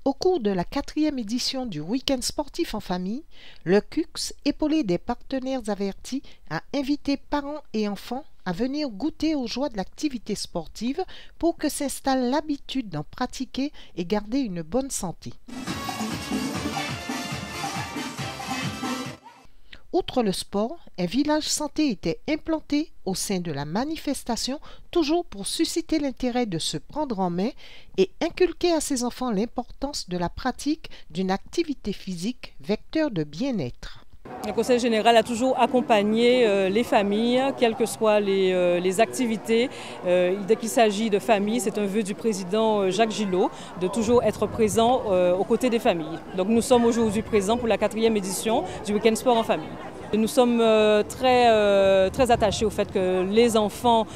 Au cours de la 4e édition du Week-end sportif en famille, le CUCS, épaulé des partenaires avertis, a invité parents et enfants à venir goûter aux joies de l'activité sportive pour que s'installe l'habitude d'en pratiquer et garder une bonne santé. Outre le sport, un village santé était implanté au sein de la manifestation, toujours pour susciter l'intérêt de se prendre en main et inculquer à ses enfants l'importance de la pratique d'une activité physique, vecteur de bien-être. Le Conseil général a toujours accompagné les familles, quelles que soient les activités. Dès qu'il s'agit de famille, c'est un vœu du président Jacques Gillot de toujours être présent aux côtés des familles. Donc nous sommes aujourd'hui présents pour la 4e édition du Week-end sport en famille. Nous sommes très attachés au fait que les enfants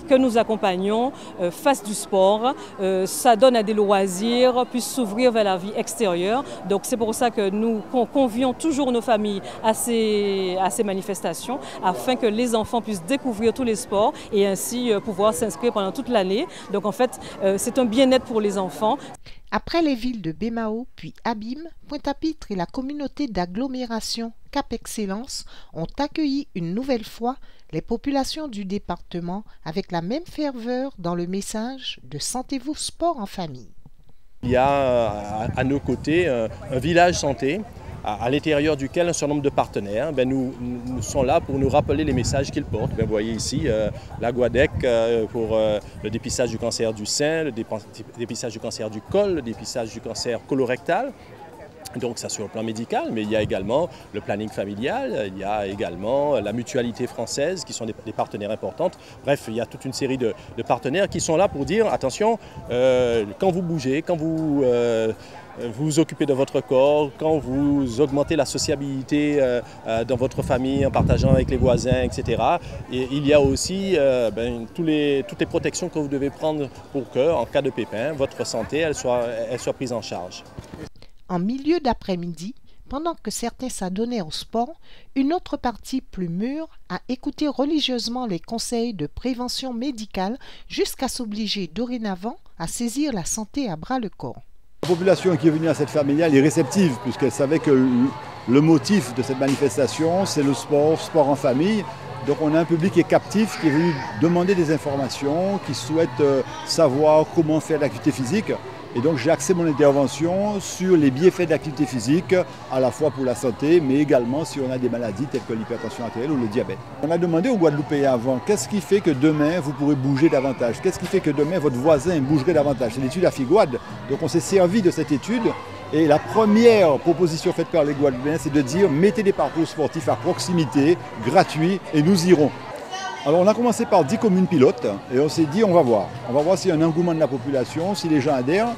que nous accompagnons fassent du sport, ça donne à des loisirs, puissent s'ouvrir vers la vie extérieure. Donc c'est pour ça que nous convions toujours nos familles à ces manifestations afin que les enfants puissent découvrir tous les sports et ainsi pouvoir s'inscrire pendant toute l'année. Donc en fait, c'est un bien-être pour les enfants. Après les villes de Bémao puis Abim, Pointe-à-Pitre et la communauté d'agglomération Cap Excellence ont accueilli une nouvelle fois les populations du département avec la même ferveur dans le message de Sentez-vous sport en famille. Il y a à nos côtés un village santé à l'intérieur duquel un certain nombre de partenaires nous sont là pour nous rappeler les messages qu'ils portent. Vous voyez ici la Guadec pour le dépistage du cancer du sein, le dépistage du cancer du col, le dépistage du cancer colorectal. Donc ça sur le plan médical, mais il y a également le planning familial, il y a également la mutualité française qui sont des partenaires importantes. Bref, il y a toute une série de partenaires qui sont là pour dire attention, quand vous bougez, quand vous vous occupez de votre corps, quand vous augmentez la sociabilité dans votre famille en partageant avec les voisins, etc. Et il y a aussi toutes les protections que vous devez prendre pour que, en cas de pépin, votre santé elle soit prise en charge. En milieu d'après-midi, pendant que certains s'adonnaient au sport, une autre partie plus mûre a écouté religieusement les conseils de prévention médicale jusqu'à s'obliger dorénavant à saisir la santé à bras-le-corps. La population qui est venue à cette familiale est réceptive puisqu'elle savait que le motif de cette manifestation, c'est le sport en famille. Donc on a un public qui est captif, qui est venu demander des informations, qui souhaite savoir comment faire l'activité physique. Et donc j'ai axé mon intervention sur les bienfaits de l'activité physique, à la fois pour la santé, mais également si on a des maladies telles que l'hypertension artérielle ou le diabète. On a demandé aux Guadeloupéens avant, qu'est-ce qui fait que demain vous pourrez bouger davantage? Qu'est-ce qui fait que demain votre voisin bougerait davantage? C'est l'étude AFIGUAD. Donc on s'est servi de cette étude. Et la première proposition faite par les Guadeloupéens, c'est de dire mettez des parcours sportifs à proximité, gratuits, et nous irons. Alors on a commencé par 10 communes pilotes et on s'est dit on va voir s'il y a un engouement de la population, si les gens adhèrent.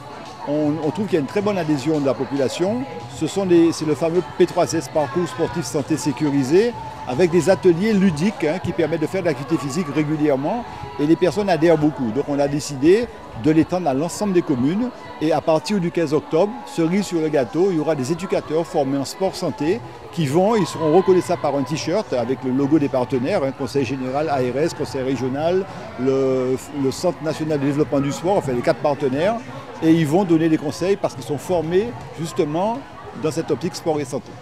On trouve qu'il y a une très bonne adhésion de la population. C'est le fameux P3S, parcours sportif santé sécurisé, avec des ateliers ludiques qui permettent de faire de l'activité physique régulièrement et les personnes adhèrent beaucoup. Donc on a décidé de l'étendre à l'ensemble des communes et à partir du 15 octobre, cerise sur le gâteau, il y aura des éducateurs formés en sport santé ils seront reconnaissables par un t-shirt avec le logo des partenaires, Conseil général, ARS, Conseil régional, le Centre national de développement du sport, enfin les 4 partenaires, et ils vont donner des conseils parce qu'ils sont formés justement dans cette optique sport et santé.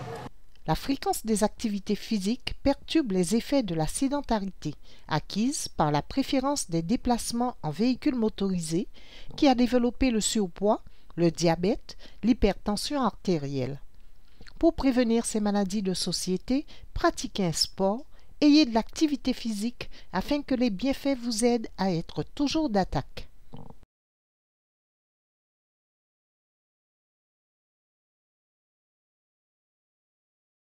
La fréquence des activités physiques perturbe les effets de la sédentarité, acquise par la préférence des déplacements en véhicules motorisés, qui a développé le surpoids, le diabète, l'hypertension artérielle. Pour prévenir ces maladies de société, pratiquez un sport, ayez de l'activité physique afin que les bienfaits vous aident à être toujours d'attaque.